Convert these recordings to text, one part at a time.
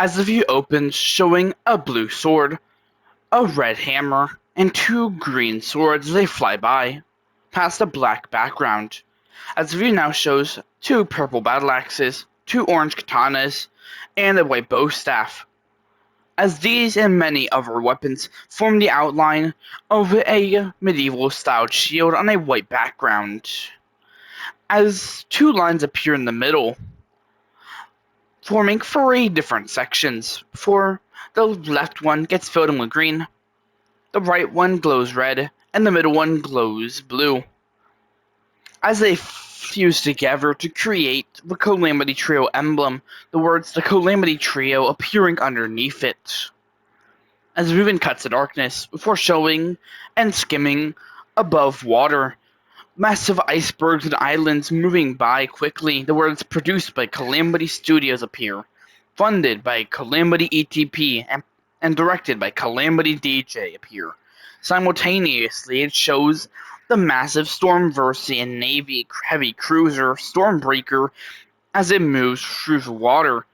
as the view opens, showing a blue sword, a red hammer, and two green swords as they fly by, past a black background. As the view now shows two purple battle axes, two orange katanas, and a white bow staff, as these and many other weapons form the outline of a medieval-styled shield on a white background. As two lines appear in the middle, forming three different sections. For the left one gets filled in with green, the right one glows red, and the middle one glows blue, as they fuse together to create the Calamity Trio emblem, the words "The Calamity Trio" appearing underneath it. As the movement cuts to darkness, before showing and skimming above water, massive icebergs and islands moving by quickly, the words "Produced by Calamity Studios" appear, funded by Calamity ETP, and directed by Calamity DJ appear. Simultaneously, it shows the massive Stormversian Navy heavy cruiser Stormbreaker as it moves through the water.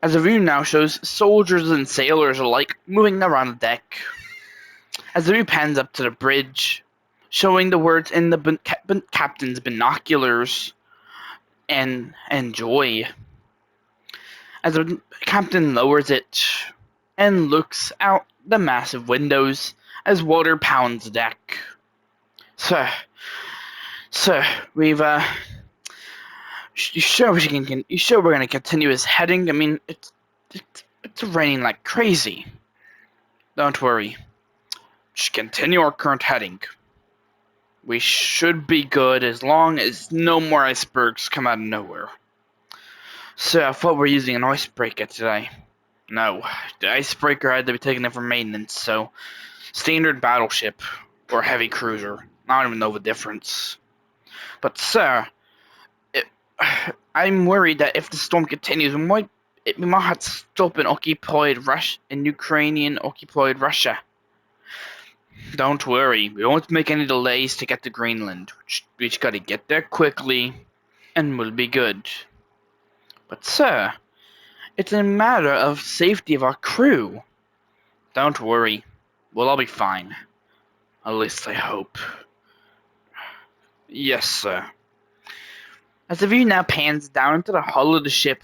As the view now shows soldiers and sailors alike moving around the deck. As the view pans up to the bridge, showing the words in the captain's binoculars and "Enjoy." As the captain lowers it and looks out the massive windows as water pounds the deck. Sir, we've you sure we're gonna continue his heading? I mean, it's raining like crazy. Don't worry. Just continue our current heading. We should be good as long as no more icebergs come out of nowhere. So I thought we were using an icebreaker today. No, the icebreaker had to be taken in for maintenance, so standard battleship or heavy cruiser. I don't even know the difference. But sir, I'm worried that if the storm continues, we might have to stop in Ukrainian occupied Russia. Don't worry, we won't make any delays to get to Greenland. We just gotta get there quickly, and we'll be good. But sir, it's a matter of safety of our crew. Don't worry, we'll all be fine. At least I hope. Yes, sir. As the view now pans down into the hull of the ship,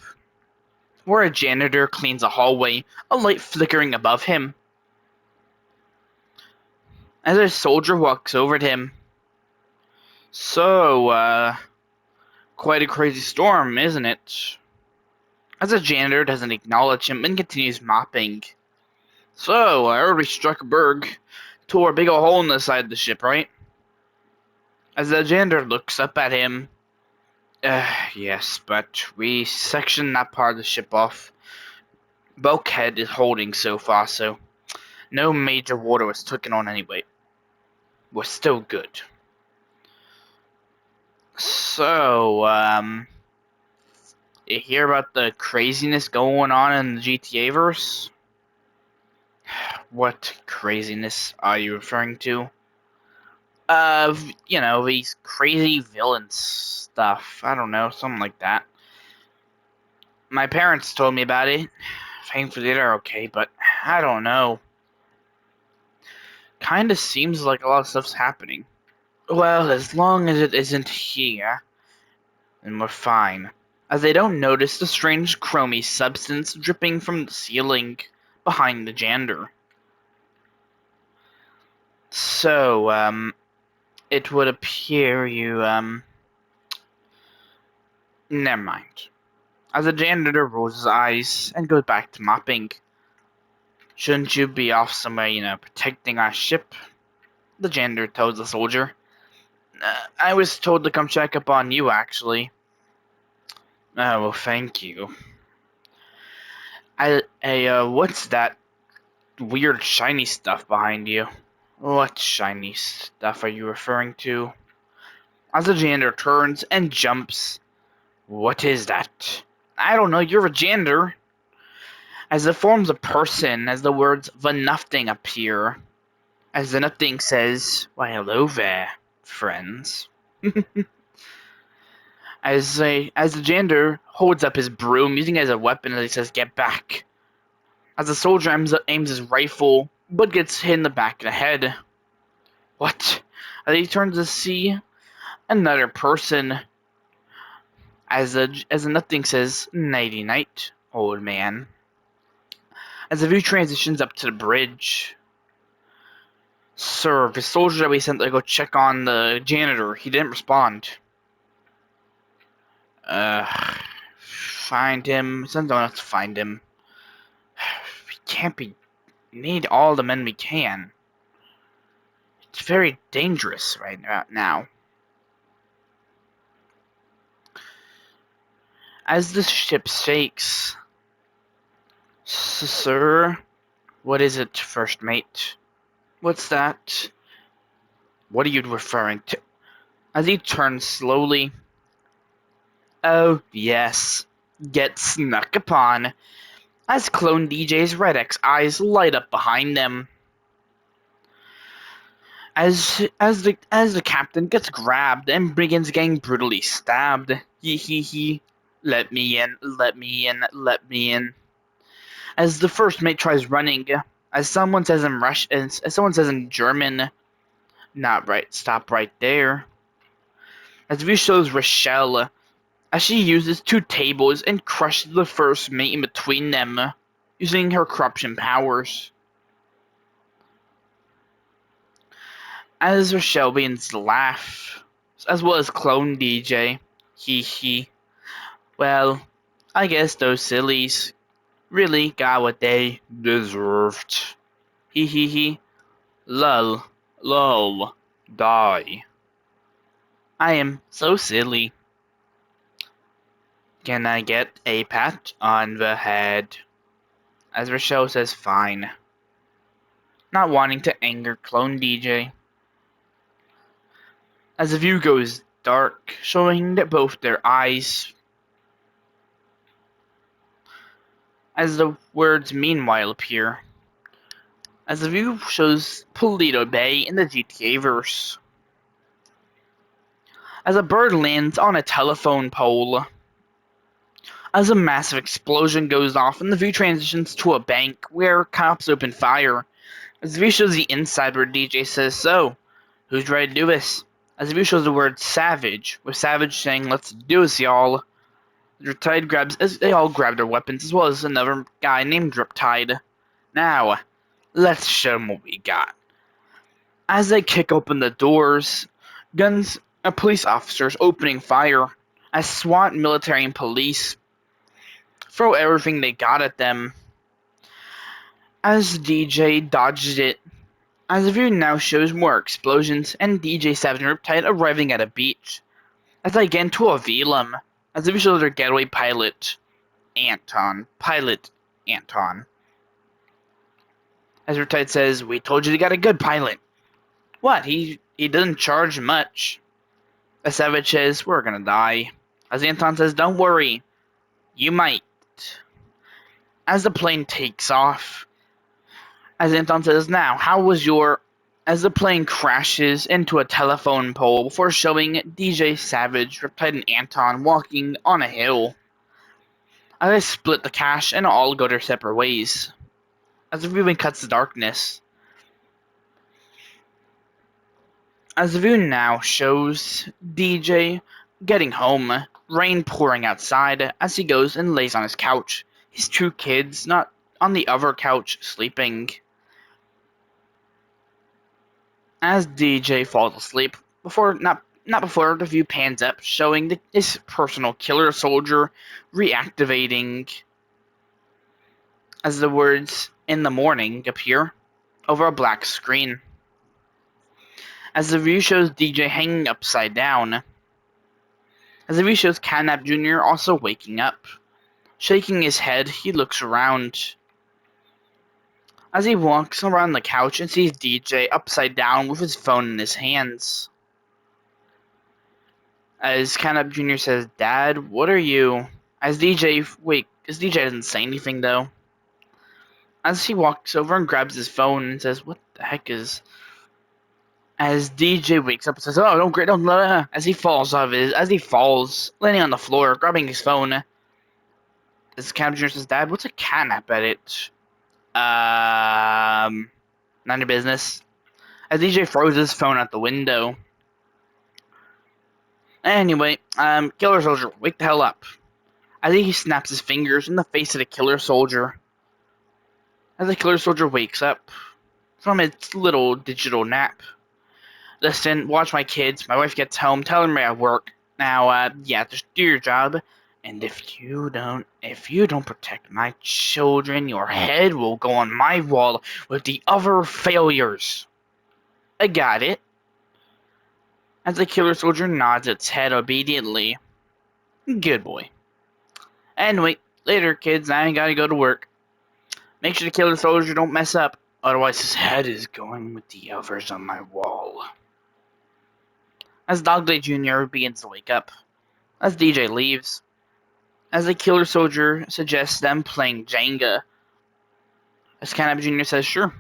where a janitor cleans a hallway, a light flickering above him. As a soldier walks over to him. So, quite a crazy storm, isn't it? As the janitor doesn't acknowledge him and continues mopping. So, I heard we struck a berg, tore a big ol' hole in the side of the ship, right? As the janitor looks up at him. Yes, but we sectioned that part of the ship off. Bulkhead is holding so far, so no major water was taken on anyway. We're still good. So, you hear about the craziness going on in the GTA-verse? What craziness are you referring to? These crazy villains stuff. I don't know, something like that. My parents told me about it. Thankfully they're okay, but I don't know. Kinda seems like a lot of stuff's happening. Well, as long as it isn't here, then we're fine. As they don't notice the strange chromy substance dripping from the ceiling behind the janitor. So, it would appear you, never mind. As the janitor rolls his eyes and goes back to mopping. Shouldn't you be off somewhere, protecting our ship? The janitor tells the soldier. I was told to come check up on you, actually. Oh, well, thank you. What's that weird shiny stuff behind you? What shiny stuff are you referring to? As the janitor turns and jumps. What is that? I don't know, you're a janitor. As it forms a person, as the words "the nothing" appear. As the nothing says, "Why, hello there, friends." As the janitor holds up his broom, using it as a weapon as he says, "Get back. as the soldier aims his rifle, but gets hit in the back of the head. What? As he turns to see another person, as the nothing says, "Nighty night, old man." As the view transitions up to the bridge. Sir, the soldier that we sent to go check on the janitor, he didn't respond. Find him. Send someone else to find him. We can't be. We need all the men we can. It's very dangerous right now. As the ship shakes. Sir, what is it, first mate? What's that? What are you referring to? As he turns slowly. Oh, yes. Get snuck upon. As Clone DJ's Red X eyes light up behind them. As the captain gets grabbed and begins getting brutally stabbed. He. Let me in, let me in, let me in. As the first mate tries running, as someone says in German, not right, stop right there. As the view shows Rochelle, as she uses two tables and crushes the first mate in between them, using her corruption powers. As Rochelle begins to laugh, as well as Clone DJ. He. Well, I guess those sillies really got what they deserved. He. Lol. Lol. Die. I am so silly. Can I get a pat on the head? As Rochelle says fine. Not wanting to anger Clone DJ. As the view goes dark, showing that both their eyes. As the words meanwhile appear. As the view shows Paleto Bay in the GTA verse. As a bird lands on a telephone pole. As a massive explosion goes off and the view transitions to a bank where cops open fire. As the view shows the inside where DJ says, so, who's ready to do this? As the view shows the word Savage, with Savage saying, let's do this, y'all. Riptide grabs, as they all grab their weapons, as well as another guy named Riptide. Now, let's show them what we got. As they kick open the doors, guns and police officers opening fire, as SWAT, military, and police throw everything they got at them. As DJ dodges it, as the view now shows more explosions and DJ Savage and Riptide arriving at a beach. As they get into a velum, as the view shows their getaway pilot, Anton. As Riptide says, we told you to get a good pilot. What? He doesn't charge much. As Savage says, we're gonna die. As Anton says, don't worry. You might. As the plane takes off. As Anton says, now, how was your... As the plane crashes into a telephone pole before showing DJ Savage, Riptide, and Anton walking on a hill. As they split the cash and all go their separate ways. As the viewing cuts to darkness. As the view now shows DJ getting home, rain pouring outside as he goes and lays on his couch. His two kids not on the other couch sleeping. As DJ falls asleep, not before the view pans up, showing his personal killer soldier reactivating. As the words "in the morning" appear over a black screen. As the view shows DJ hanging upside down. As the view shows Catnap Jr. also waking up. Shaking his head, he looks around. As he walks around the couch and sees DJ upside down with his phone in his hands. As Catnap Jr. says, Dad, what are you? As DJ doesn't say anything though. As he walks over and grabs his phone and says, what the heck is... As DJ wakes up and says, "Oh, don't," as he falls, landing on the floor, grabbing his phone. As Catnap Jr. says, "Dad, what's a catnap edit?" None of your business. As DJ throws his phone out the window. Anyway, Killer Soldier, wake the hell up. I think he snaps his fingers in the face of the Killer Soldier. As the Killer Soldier wakes up from its little digital nap. Listen, watch my kids. My wife gets home, tell them we're at work. Now, yeah, just do your job. And if you don't protect my children, your head will go on my wall with the other failures. I got it. As the Killer Soldier nods its head obediently. Good boy. Anyway, later, kids. I gotta go to work. Make sure the Killer Soldier don't mess up. Otherwise, his head is going with the others on my wall. As Dogday Jr. begins to wake up. As DJ leaves. As the Killer Soldier suggests them playing Jenga. As Calamity Jr. says, sure.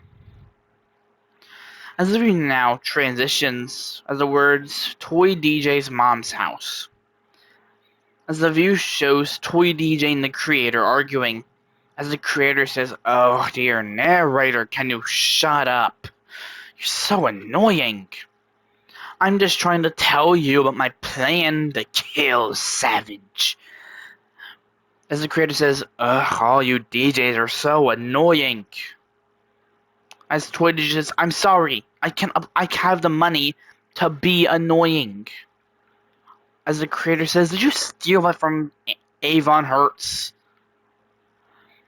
As the view now transitions as the words Toy DJ's mom's house. As the view shows Toy DJ and the creator arguing. As the creator says, oh dear narrator, can you shut up? You're so annoying. I'm just trying to tell you about my plan to kill Savage. As the creator says, ugh, all you DJs are so annoying. As Toy DJ says, I'm sorry, I have the money to be annoying. As the creator says, did you steal that from Avon Hertz?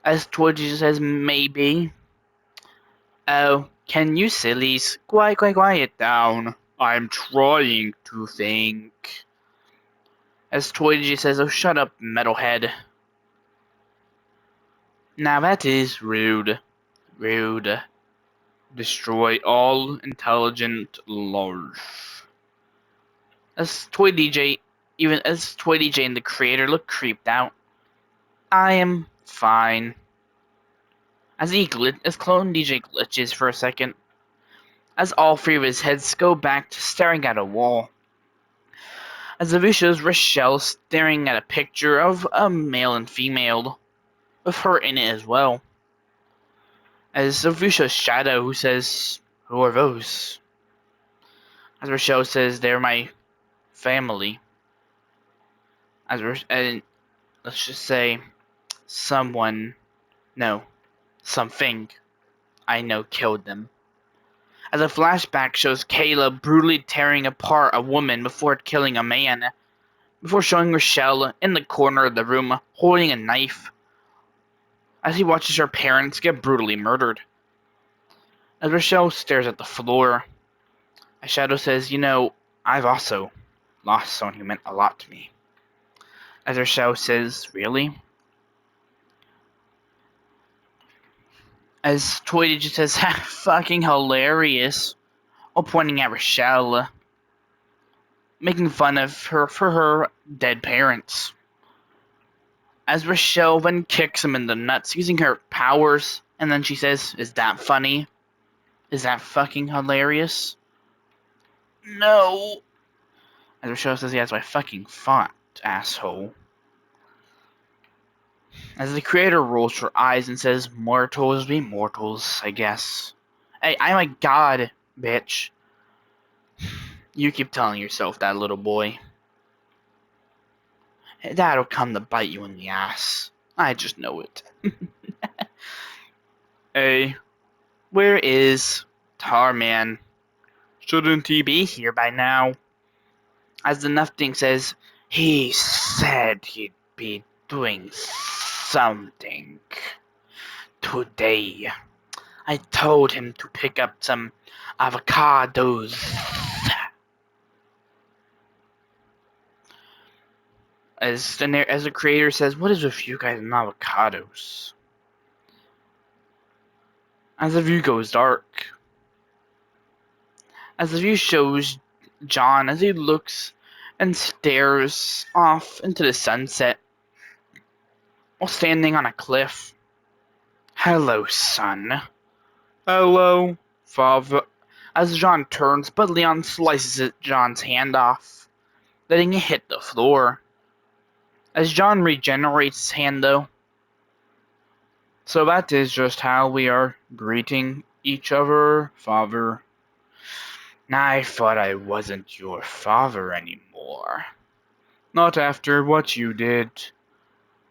As Toy DJ says, maybe. Oh, can you sillies quiet down? I'm trying to think. As Toy DJ says, oh shut up, metalhead. Now that is rude. Rude. Destroy all intelligent life. As Toy DJ and the creator look creeped out. I am fine. As Clone DJ glitches for a second. As all three of his heads go back to staring at a wall. As the view shows Rochelle staring at a picture of a male and female, with her in it as well. As the view shows Shadow, who says, who are those? As Rochelle says, they're my family. And let's just say, something I know killed them. As a flashback shows Kayla brutally tearing apart a woman before killing a man, before showing Rochelle in the corner of the room holding a knife, as he watches her parents get brutally murdered. As Rochelle stares at the floor, a Shadow says, I've also lost someone who meant a lot to me. As Rochelle says, really? As Toy DJ says, fucking hilarious, while pointing at Rochelle, making fun of her for her dead parents. As Rochelle then kicks him in the nuts using her powers, and then she says, is that funny? Is that fucking hilarious? No. As Rochelle says, yeah, that's what I fucking thought, asshole. As the creator rolls her eyes and says, mortals be mortals, I guess. Hey, I'm a god, bitch. You keep telling yourself that, little boy. That'll come to bite you in the ass. I just know it. Hey, where is Tarman? Shouldn't he be here by now? As the nothing says, he said he'd be doing something today. I told him to pick up some avocados. As the creator says, what is with you guys and avocados? As the view goes dark. As the view shows John as he looks and stares off into the sunset while standing on a cliff. Hello, son. Hello, father. As John turns, but Leon slices John's hand off, letting it hit the floor. As John regenerates his hand, though, So that is just how we are greeting each other, father. I thought I wasn't your father anymore. Not after what you did.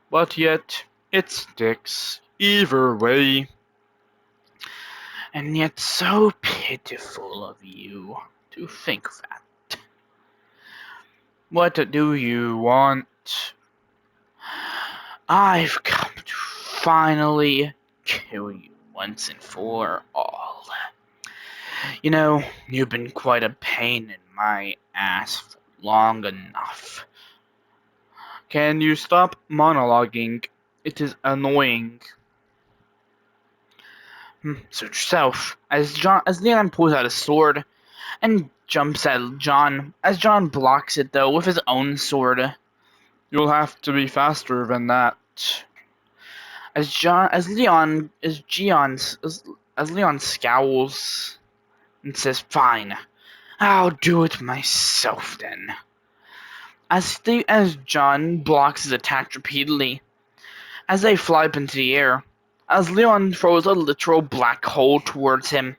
But yet, it sticks either way. And yet so pitiful of you to think that. What do you want? I've come to finally kill you once and for all. You know, you've been quite a pain in my ass for long enough. Can you stop monologuing? It is annoying. Suit yourself. As Leon pulls out his sword and jumps at John, as John blocks it though with his own sword. You'll have to be faster than that. As Leon scowls and says, "Fine, I'll do it myself then." As John blocks his attack repeatedly, as they fly up into the air, as Leon throws a literal black hole towards him,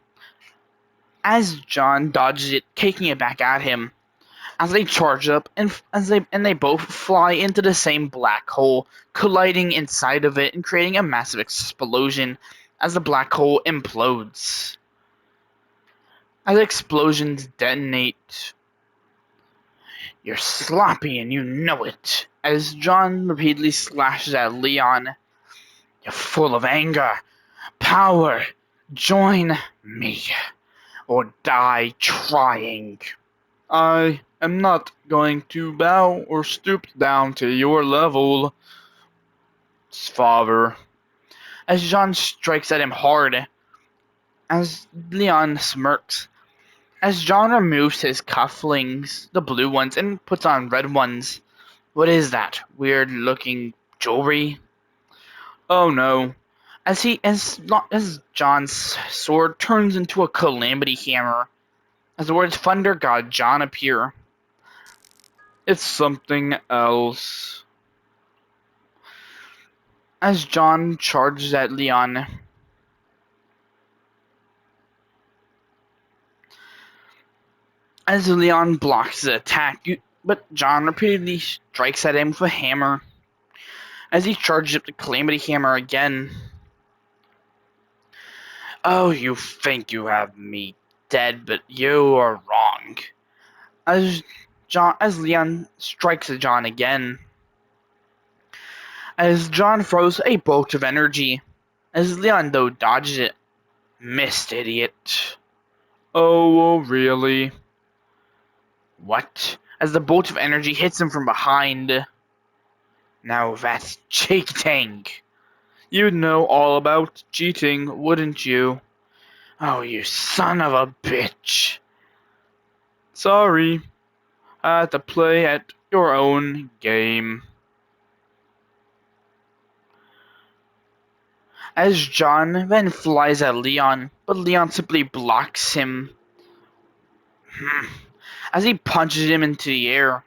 as John dodges it, kicking it back at him, as they charge up and they both fly into the same black hole, colliding inside of it and creating a massive explosion as the black hole implodes. As explosions detonate, you're sloppy and you know it. As John repeatedly slashes at Leon, you're full of anger, power. Join me, or die trying. I am not going to bow or stoop down to your level, father. As John strikes at him hard, as Leon smirks, as John removes his cufflinks, the blue ones, and puts on red ones. What is that weird looking jewelry? Oh no. As John's sword turns into a Calamity hammer, as the words Thunder God John appear. It's something else. As John charges at Leon, as Leon blocks the attack, but John repeatedly strikes at him with a hammer. As he charges up the Calamity hammer again. Oh, you think you have me dead, but you are wrong. As Leon strikes at John again. As John throws a bolt of energy. As Leon, though, dodges it. Missed, idiot. Oh, really? What? As the bolt of energy hits him from behind. Now that's cheating. You'd know all about cheating, wouldn't you? Oh, you son of a bitch. Sorry. I had to play at your own game. As John then flies at Leon, but Leon simply blocks him. As he punches him into the air.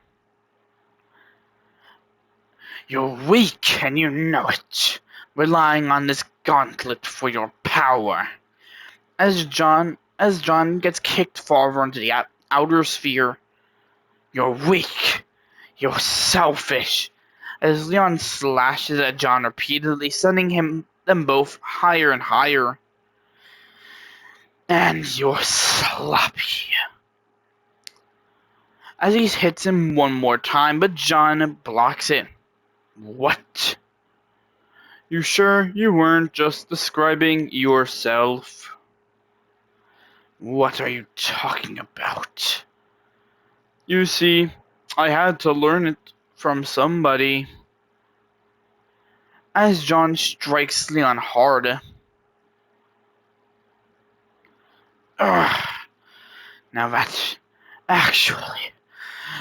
You're weak, and you know it, relying on this gauntlet for your power. As John gets kicked farther into the outer sphere. You're weak. You're selfish. As Leon slashes at John repeatedly, sending them both higher and higher. And you're sloppy. As he hits him one more time, but John blocks it. What? You sure you weren't just describing yourself? What are you talking about? You see, I had to learn it from somebody. As John strikes Leon hard. Ugh. Now that actually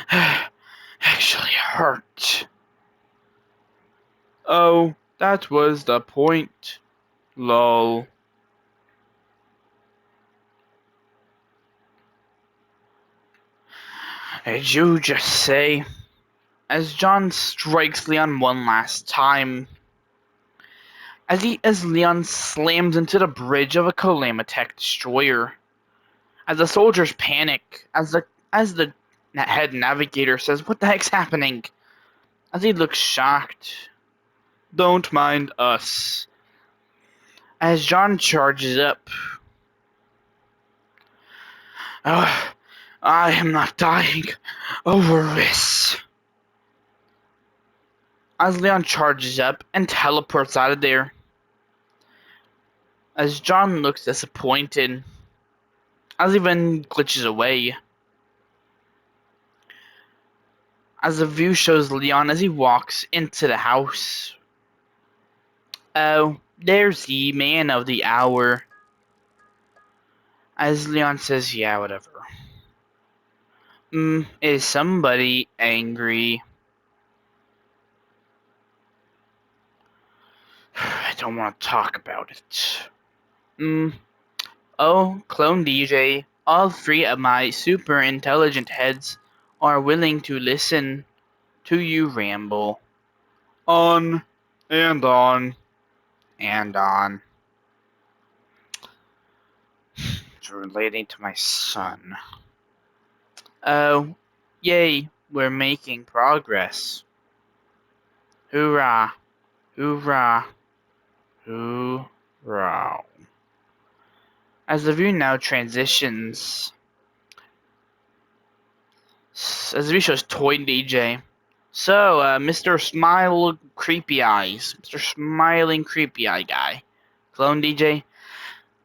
hurt. Oh, that was the point. Lol. Did you just say? As John strikes Leon one last time. as Leon slams into the bridge of a Calamity destroyer. As the soldiers panic, as the head navigator says, "What the heck's happening?" As he looks shocked. "Don't mind us." As John charges up. "Oh, I am not dying over this." As Leon charges up and teleports out of there. As John looks disappointed. As he then glitches away. As the view shows Leon as he walks into the house. "Oh, there's the man of the hour." As Leon says, "Yeah, whatever." Is somebody angry? I don't want to talk about it. Oh, Clone DJ, all three of my super intelligent heads are willing to listen to you ramble. On and on and on. It's relating to my son. Oh, yay, we're making progress. Hoorah, hoorah, hoorah. As the view now transitions, as the view shows Toy DJ. "So, Mr. Smile Creepy Eyes, Mr. Smiling Creepy Eye Guy, Clone DJ,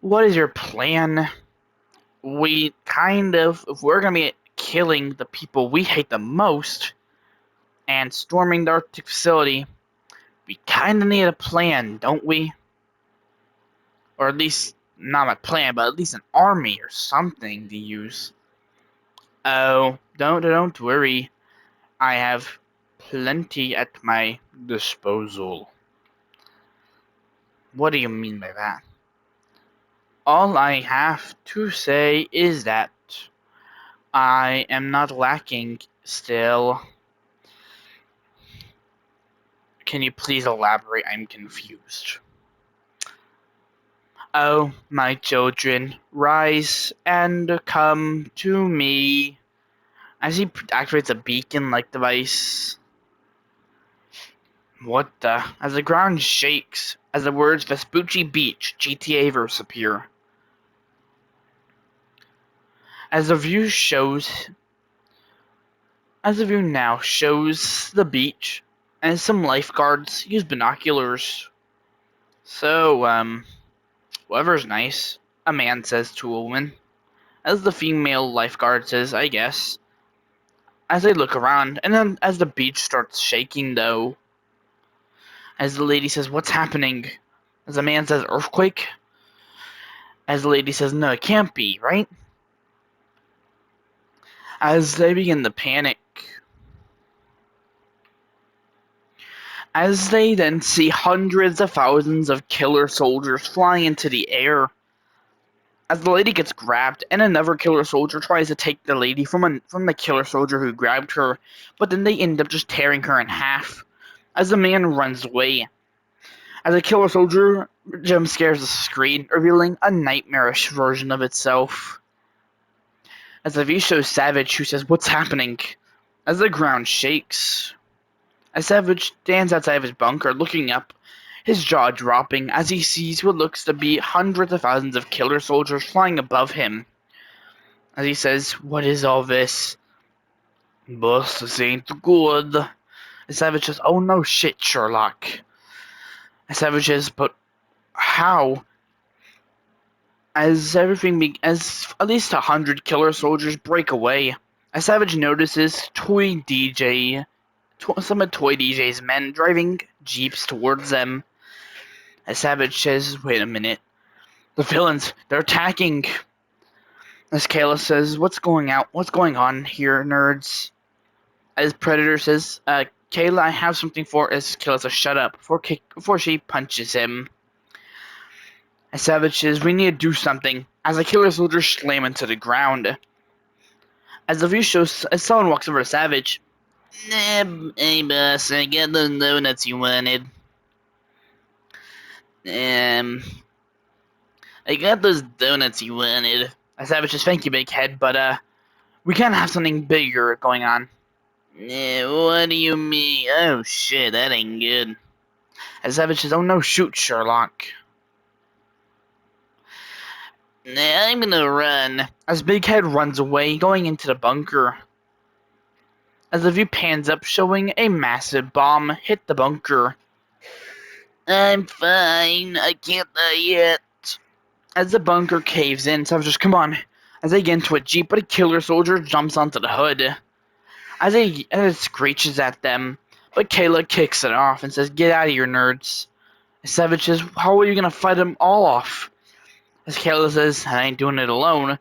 what is your plan? We if we're gonna be killing the people we hate the most and storming the Arctic facility, we kinda need a plan, don't we? Or at least, not a plan, but at least an army or something to use." "Oh, don't worry. I have plenty at my disposal." "What do you mean by that?" "All I have to say is that I am not lacking still." "Can you please elaborate? I'm confused." "Oh, my children, rise and come to me." As he activates a beacon-like device. What the? As the ground shakes, as the words Vespucci Beach, GTA verse appear. As the view now shows the beach, and some lifeguards use binoculars. "So, weather's nice," a man says to a woman. As the female lifeguard says, "I guess." As they look around, and then as the beach starts shaking though. As the lady says, "What's happening?" As the man says, "Earthquake?" As the lady says, "No, it can't be, right?" As they begin to panic. As they then see hundreds of thousands of killer soldiers flying into the air. As the lady gets grabbed, and another killer soldier tries to take the lady from the killer soldier who grabbed her, but then they end up just tearing her in half. As the man runs away. As a killer soldier jump scares the screen, revealing a nightmarish version of itself. As the view shows Savage, who says, "What's happening?" As the ground shakes. As Savage stands outside of his bunker, looking up, his jaw dropping as he sees what looks to be hundreds of thousands of killer soldiers flying above him. As he says, "What is all this?" "Boss, this ain't good." As Savage says, "Oh no shit, Sherlock." As Savage says, "But how?" As at least 100 killer soldiers break away. As Savage notices some of Toy DJ's men driving jeeps towards them. As Savage says, "Wait a minute. The villains, they're attacking." As Kayla says, What's going on here, nerds?" As Predator says, "Kayla, I have something for," as Kayla says, "Shut up," before she punches him. As Savage says, "We need to do something," as the killer soldiers slam into the ground. As the view shows, as someone walks over to Savage. "Hey boss, I got the donuts you wanted." Um, I got those donuts you wanted. I Savage says, thank you, big head, but we can't have something bigger going on. What do you mean? Oh shit, that ain't good. As Savage says, oh no, shoot, Sherlock. I'm gonna run. As Big Head runs away, going into the bunker. As the view pans up, showing a massive bomb hit the bunker. I'm fine. I can't die yet. As the bunker caves in, Savage says, come on. As they get into a jeep, but a killer soldier jumps onto the hood. As it screeches at them, but Kayla kicks it off and says, get out of here, nerds. Savage says, how are you gonna fight them all off? As Kayla says, I ain't doing it alone.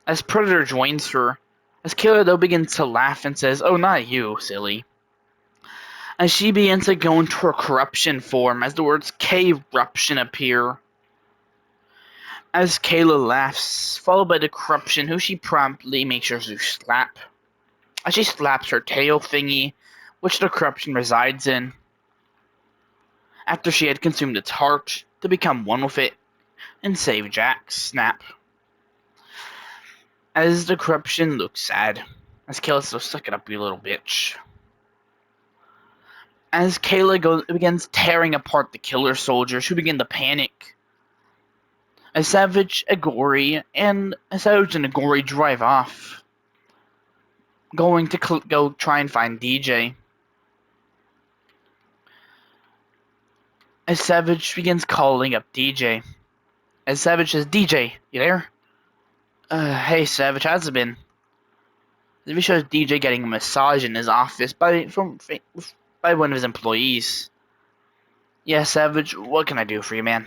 As Predator joins her, as Kayla though begins to laugh and says, oh, not you, silly. As she begins to go into her corruption form, as the words K-ruption appear. As Kayla laughs, followed by the corruption, who she promptly makes sure to slap. As she slaps her tail thingy, which the corruption resides in. After she had consumed its heart, to become one with it, and save Jack, snap. As the corruption looks sad, as Kayla says, suck it up, you little bitch. As Kayla begins tearing apart the killer soldiers, who begin to panic. A Savage, a Gory, and a Gory drive off, going to go try and find DJ. As Savage begins calling up DJ. As Savage says, DJ, you there? Hey Savage, how's it been? The video shows DJ getting a massage in his office by one of his employees. Yeah, Savage, what can I do for you, man?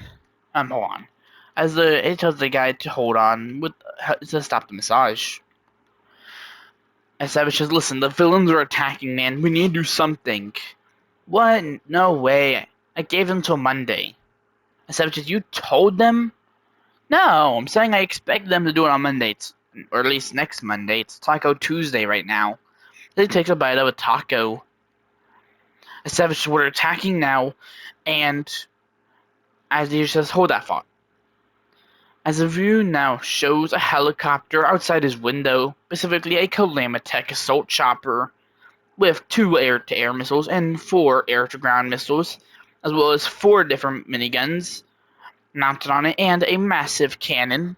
Hold on. As it tells the guy to hold on to stop the massage. As Savage says, listen, the villains are attacking, man. We need to do something. What? No way. I gave them till Monday. As Savage says, you told them? No, I'm saying I expect them to do it on Monday. Or at least next Monday. It's Taco Tuesday right now. They take a bite of a taco. As Savage says, we're attacking now. And as he says, hold that thought. As the view now shows a helicopter outside his window, specifically a Calamity assault chopper, with 2 air-to-air missiles and 4 air-to-ground missiles, as well as 4 different miniguns mounted on it, and a massive cannon.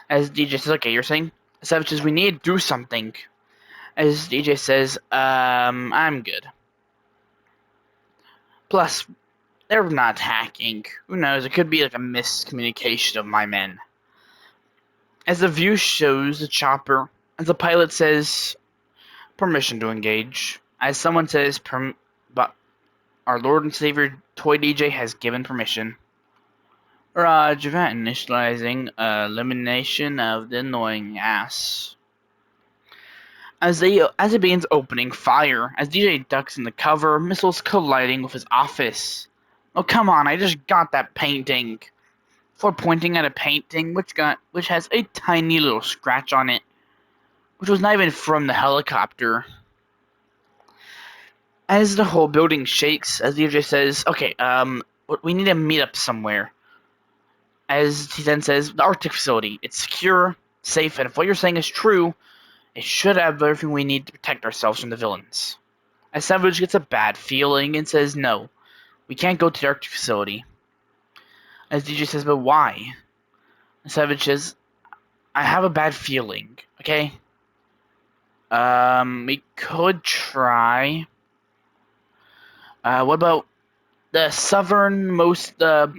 As DJ says, okay, you're saying? Savage says, we need to do something. As DJ says, I'm good. Plus, they're not hacking. Who knows? It could be like a miscommunication of my men. As the view shows the chopper, as the pilot says, permission to engage. As someone says, but our Lord and Savior Toy DJ has given permission. Roger that, initializing elimination of the annoying ass. As it begins opening fire, as DJ ducks in the cover, missiles colliding with his office. Oh come on! I just got that painting. For pointing at a painting which has a tiny little scratch on it, which was not even from the helicopter. As the whole building shakes, as DJ says, "Okay, we need to meet up somewhere." As he then says, "The Arctic facility. It's secure, safe, and if what you're saying is true, it should have everything we need to protect ourselves from the villains." As Savage gets a bad feeling and says, "No, we can't go to the Arctic facility." As DJ says, "But why?" And Savage says, "I have a bad feeling. Okay. We could try. What about the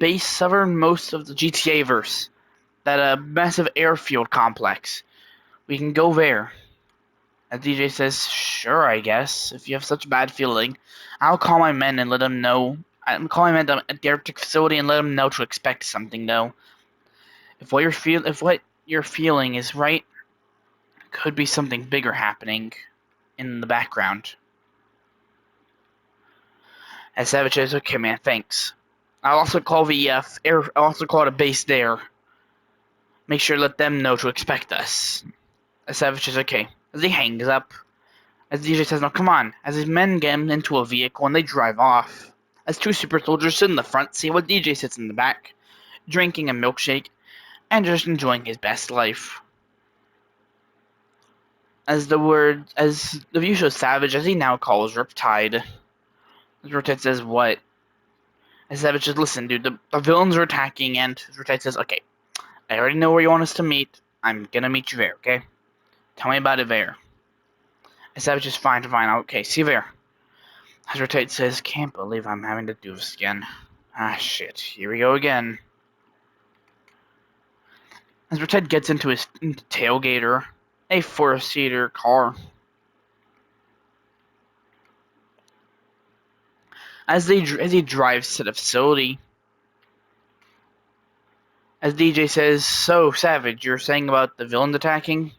base southernmost of the GTA verse? That massive airfield complex. We can go there." And DJ says, "Sure, I guess. If you have such a bad feeling, I'll call my men and let them know. I'm calling them at the Arctic facility and let them know to expect something, though. If what you're feeling is right, could be something bigger happening in the background." As Savage says, "Okay, man, thanks. I'll also call I'll also call it a base there. Make sure to let them know to expect us." As Savage says, "Okay." As he hangs up, as DJ says, "No, come on." As his men get him into a vehicle and they drive off. as two super soldiers sit in the front seat while DJ sits in the back, drinking a milkshake and just enjoying his best life. As the view shows Savage, as he now calls Riptide. As Riptide says, "What?" As Savage says, "Listen, dude, the villains are attacking," and Riptide says, "Okay, I already know where you want us to meet. I'm gonna meet you there, okay? Tell me about it there." As Savage is fine. Okay, see you there. As Riptide says, "Can't believe I'm having to do this again. Ah, shit, here we go again." As Riptide gets into his tailgater, a four-seater car. As he drives to the facility, as DJ says, "So, Savage, you're saying about the villains attacking?"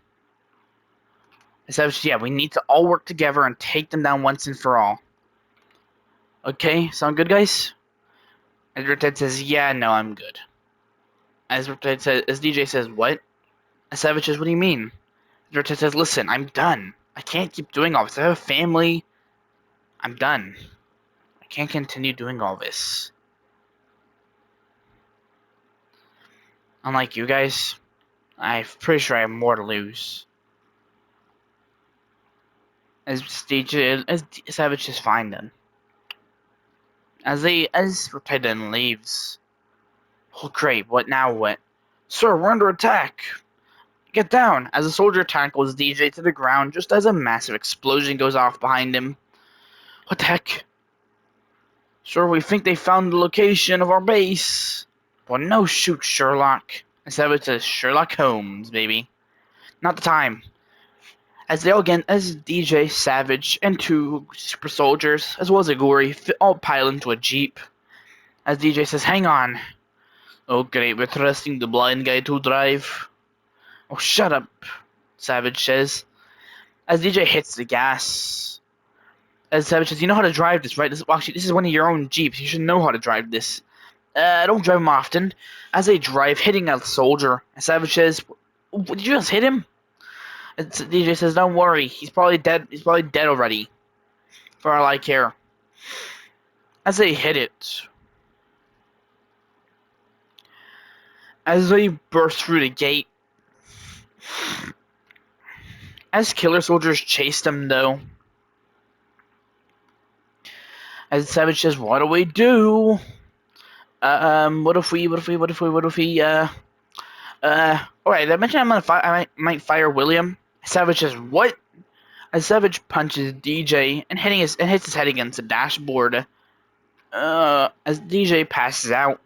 As Savage, "Yeah, we need to all work together and take them down once and for all. Okay, sound good, guys?" As Riptide says, "Yeah, no, I'm good." As DJ says, "What?" As Savage says, "What do you mean?" As Riptide says, "Listen, I'm done. I can't keep doing all this. I have a family. I'm done. I can't continue doing all this. Unlike you guys, I'm pretty sure I have more to lose." As Savage is fine then. As Riptide then leaves. "Oh great, what now what?" "Sir, we're under attack. Get down!" As a soldier tackles DJ to the ground just as a massive explosion goes off behind him. "What the heck?" "Sir, we think they found the location of our base." "Well, no shoot, Sherlock." Instead it says Sherlock Holmes, baby. "Not the time." As DJ, Savage, and two super soldiers, as well as a gory, all pile into a jeep. As DJ says, "Hang on." "Oh great, we're trusting the blind guy to drive." "Oh, shut up," Savage says. As DJ hits the gas. As Savage says, "You know how to drive this, right? This is one of your own Jeeps. You should know how to drive this." "I don't drive them often." As they drive, hitting a soldier. And Savage says, "Did you just hit him?" And DJ says, "Don't worry. He's probably dead. He's probably dead already. For all I care." As they hit it. As they burst through the gate. As killer soldiers chase them, though. As Savage says, "What do we do? What if we, alright, I mentioned I might fire William." Savage says, "What?" As Savage punches DJ and hits his head against the dashboard. As DJ passes out.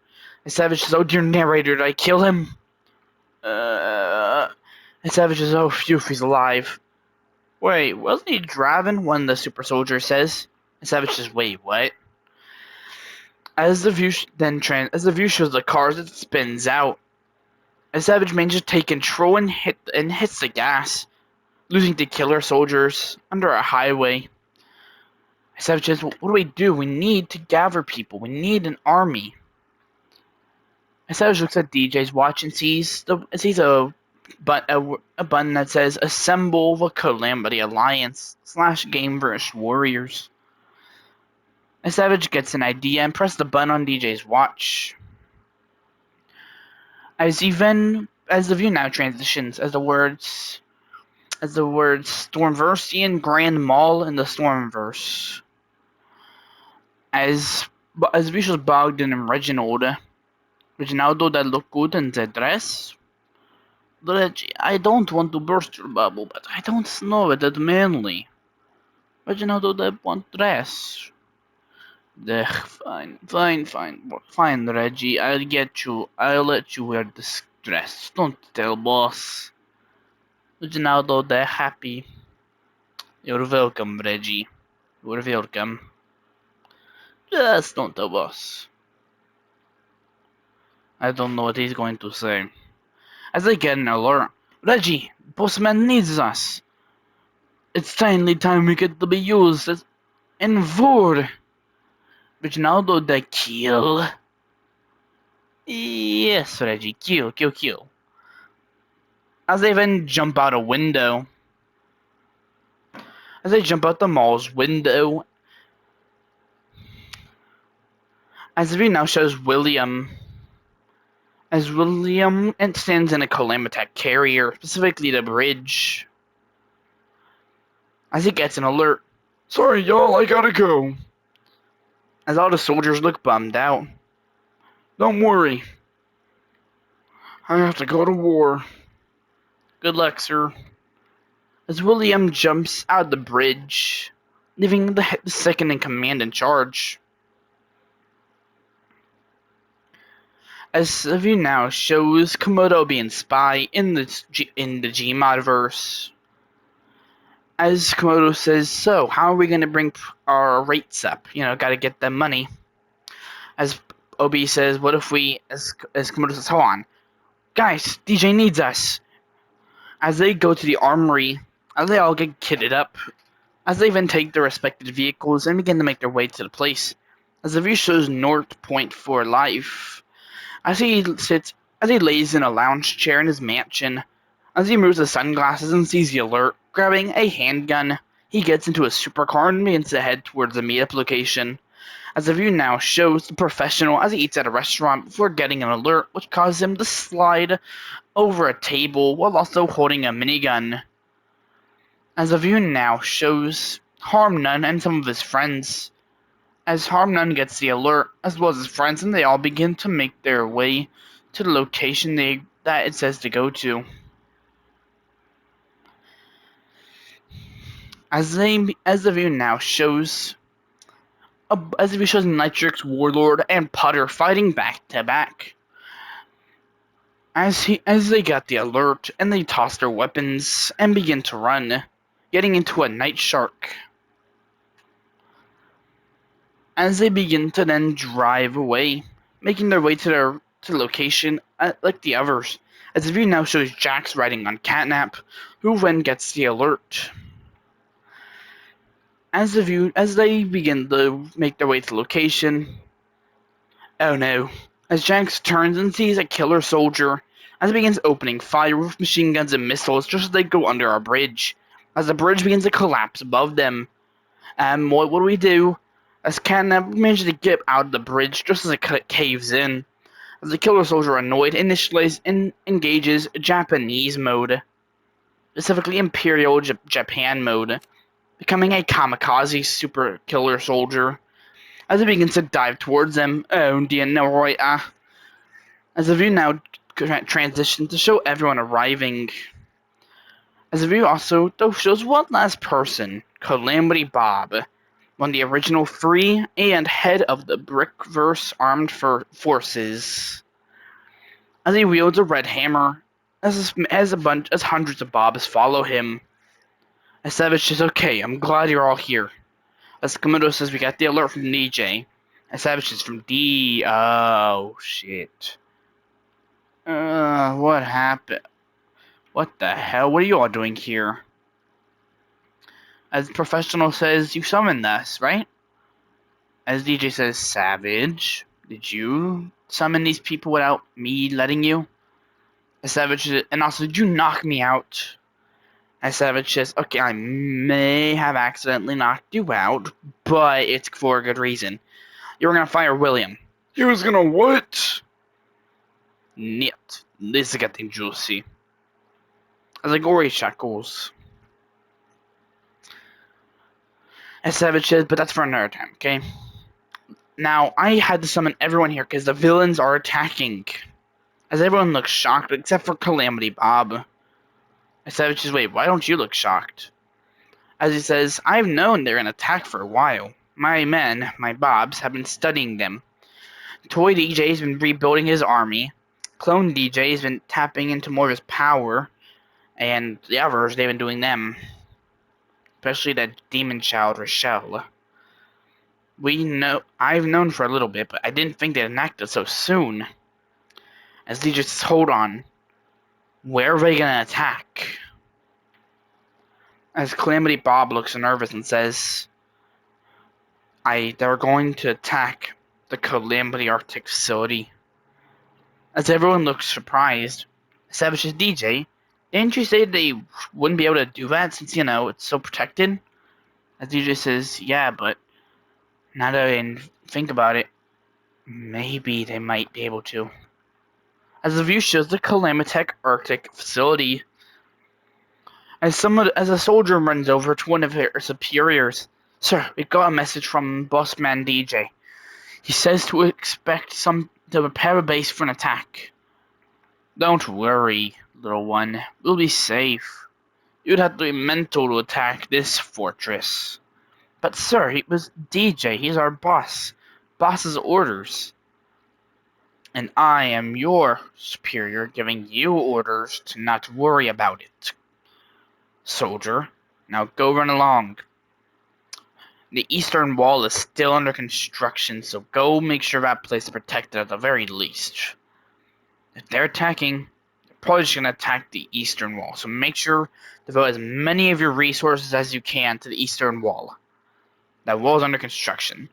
As Savage says, "Oh dear narrator, did I kill him?" And Savage says, "Oh phew, he's alive." "Wait, wasn't he driving?" one of the super soldiers says. And Savage says, "Wait, what?" As the view shows the cars, it spins out. As Savage manages to take control and hits the gas, losing to killer soldiers under a highway. Savage says, "What do we do? We need to gather people. We need an army." Savage looks at DJ's watch and sees a button that says "Assemble the Calamity Alliance / Gameverse Warriors." Savage gets an idea and presses the button on DJ's watch. As the view now transitions as the words Stormversian Grand Mall in the Stormverse. As visuals Bogdan and Reginaldo that look good in the dress. Reggie, I don't want to burst your bubble, but I don't know it that manly. Reginaldo that want dress. Fine, Reggie, I'll let you wear this dress. Don't tell boss. Reginaldo, they're happy. You're welcome, Reggie. You're welcome. Just don't tell boss. I don't know what he's going to say. As I get an alert, "Reggie, Postman needs us. It's finally time we get to be used as in war." Reginaldo, the kill. "Yes, Reggie, kill. As they then jump out a window. As they jump out the mall's window. As the view now shows William. As William stands in a Calamity carrier, specifically the bridge. As he gets an alert. "Sorry, y'all, I gotta go." As all the soldiers look bummed out. "Don't worry. I have to go to war." "Good luck, sir." As William jumps out of the bridge, leaving the second in command in charge. As the view now shows Komodo being spy in the Multiverse. As Komodo says, "So, how are we going to bring our rates up? Gotta get them money." As OB says, "What if we," as Komodo says, "Hold on. Guys, DJ needs us." As they go to the armory, as they all get kitted up, as they then take their respective vehicles and begin to make their way to the place. As the view shows North Point for life. As he lays in a lounge chair in his mansion, as he removes his sunglasses and sees the alert, grabbing a handgun, he gets into a supercar and begins to head towards the meetup location. As the view now shows the professional as he eats at a restaurant before getting an alert, which causes him to slide over a table while also holding a minigun. As the view now shows Harmon and some of his friends. As Harmon gets the alert, as well as his friends, and they all begin to make their way to the location that it says to go to. As the view now shows Nitrix, Warlord, and Putter fighting back to back. As they got the alert, and they toss their weapons and begin to run, getting into a night shark. As they begin to then drive away, making their way to their location like the others. As the view now shows Jax riding on Catnap, who then gets the alert. As they begin to make their way to the location. Oh no. As Jax turns and sees a killer soldier, as he begins opening fire with machine guns and missiles just as they go under our bridge. As the bridge begins to collapse above them. What do we do? As Catnap manages to get out of the bridge just as it caves in. As the killer soldier, annoyed, initializes and engages Japanese mode, specifically Imperial Japan mode, becoming a kamikaze super killer soldier. As he begins to dive towards them, oh dear, no, right, as the view now transitions to show everyone arriving. As the view also shows one last person, Calamity Bob, one of the original 3 and head of the Brickverse armed forces. As he wields a red hammer, as hundreds of Bobs follow him. As Savage says, "Okay, I'm glad you're all here." As Komodo says, "We got the alert from DJ." As Savage says, "From D, oh shit. What happened? What the hell? What are you all doing here?" As Professional says, "You summoned us, right?" As DJ says, "Savage, did you summon these people without me letting you?" As Savage says, "And also, did you knock me out?" As Savage says, "Okay, I may have accidentally knocked you out, but it's for a good reason. You were gonna fire William." "He was gonna what?" "Niet. This is getting juicy." As the gory chuckles. As Savage says, "But that's for another time, okay? Now, I had to summon everyone here because the villains are attacking." As everyone looks shocked, except for Calamity Bob. As Savage says, "Wait, why don't you look shocked?" As he says, "I've known they're in attack for a while. My men, my Bobs, have been studying them. Toy DJ's been rebuilding his army. Clone DJ's been tapping into more of his power. And the others, they've been doing them. Especially that demon child, Rochelle. I've known for a little bit, but I didn't think they'd enact it so soon." As DJ says, "Hold on. Where are they gonna attack?" As Calamity Bob looks nervous and says, "They're going to attack the Calamity Arctic facility." As everyone looks surprised, Savage says, "DJ, didn't you say they wouldn't be able to do that since, it's so protected?" As DJ says, "Yeah, but now that I think about it, Maybe they might be able to. As the view shows the Calamity Arctic facility, as a soldier runs over to one of her superiors. Sir, we got a message from Bossman DJ. He says to expect to prepare a base for an attack. Don't worry, little one. We'll be safe. You'd have to be mental to attack this fortress. But sir, he was DJ. He's our boss. Boss's orders. And I am your superior giving you orders to not worry about it. Soldier, now go run along. The eastern wall is still under construction, so go make sure that place is protected at the very least. If they're attacking, they're probably just going to attack the eastern wall, so make sure to devote as many of your resources as you can to the eastern wall. That wall is under construction.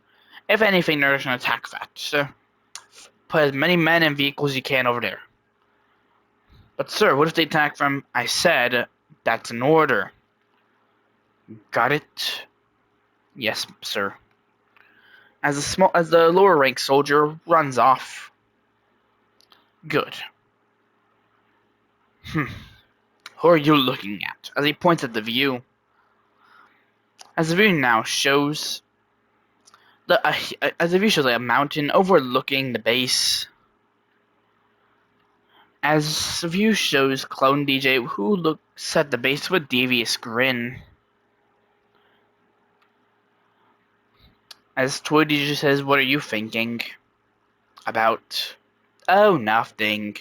If anything, they're just going to attack that, so put as many men and vehicles as you can over there. But sir, what if they attack from... I said, that's an order. Got it? Yes, sir. As the lower rank soldier runs off. Good. Who are you looking at? As he points at the view. As the view now shows as the view shows like a mountain overlooking the base. As the view shows Clone DJ, who looks at the base with a devious grin. As Toy DJ says, what are you thinking about? Oh, nothing.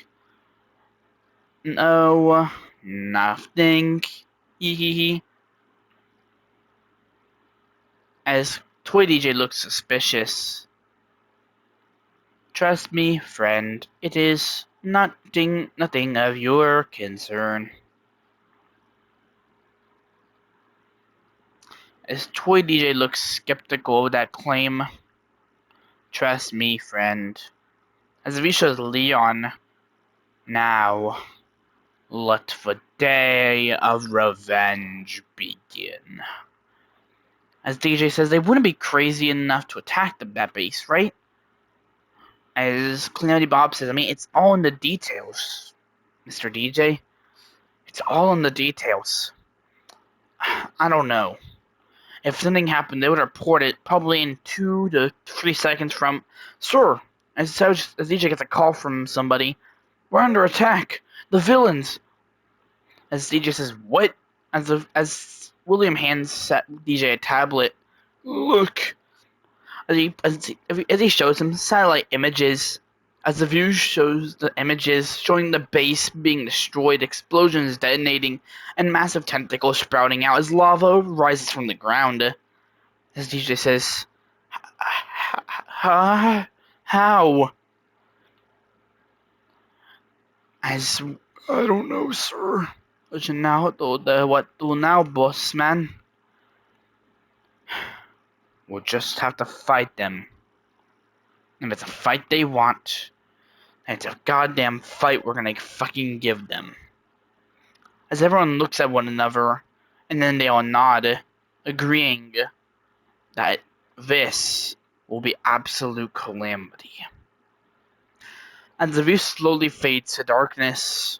No, nothing. Hee. As Toy DJ looks suspicious. Trust me, friend, it is nothing of your concern. As Toy DJ looks skeptical of that claim. Trust me, friend. As the V shows Leon. Now, let the day of revenge begin. As DJ says, they wouldn't be crazy enough to attack that base, right? As Calamity Bob says, I mean, it's all in the details, Mr. DJ. It's all in the details. I don't know. If something happened, they would report it probably in 2 to 3 seconds from, Sir, as DJ gets a call from somebody, we're under attack. The villains. As DJ says, what? As William hands DJ a tablet. Look. As he shows him satellite images, as the view shows the images showing the base being destroyed, explosions detonating, and massive tentacles sprouting out as lava rises from the ground. As DJ says, how? As I don't know, sir. What do now, boss man? We'll just have to fight them. If it's a fight they want, and it's a goddamn fight we're gonna fucking give them. As everyone looks at one another, and then they all nod, agreeing that this will be absolute calamity. As the view slowly fades to darkness,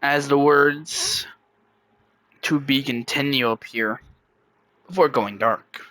as the words "to be continue" appear, before going dark.